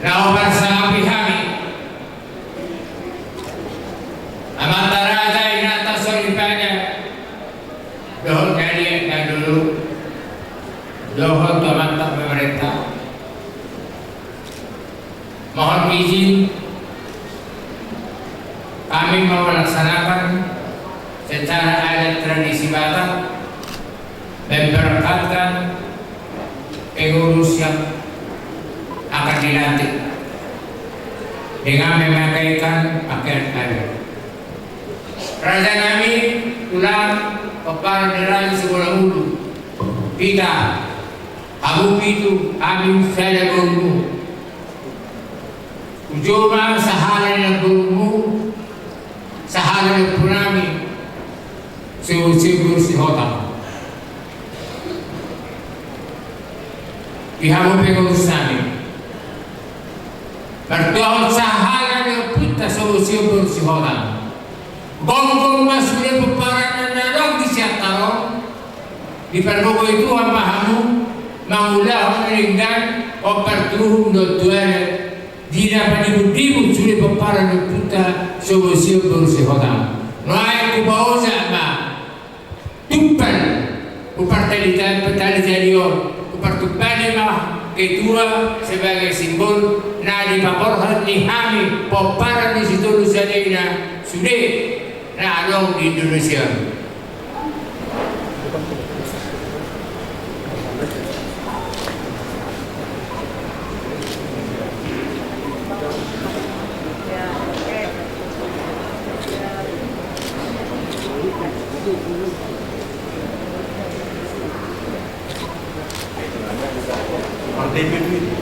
Naubar sa pihami. Amantara ay inatasoripannya. Dohon kali yang dulu. Dohon tu mantap pemerintah. Mohon izin kami mau melaksanakan secara adat tradisi Batak memberangkatkan pengurus yang akan dilantik dengan memakaikan pakaian adat. Raja kami tulang kepala deraja sekolah hulu kita Abu Pitu Amin saya guru Ujoma sahala na guru sahala na punami siguro si Hota ihamo pengurus namin berdoa sahala na puta siguro si Hota gong masuk peperangan narong di siataro di pergogo itu pahamu mangulah meninggal opertuhum dotuare Dina panibudimu sulit peparan ng puta sobosio bersehodam. Noai kubauza ma tupan upartalitan petalitanio upartupani ma ketua sebagai simbol na dipaporhan ni Hami peparan di situ lusadena sudah na along di Indonesia. David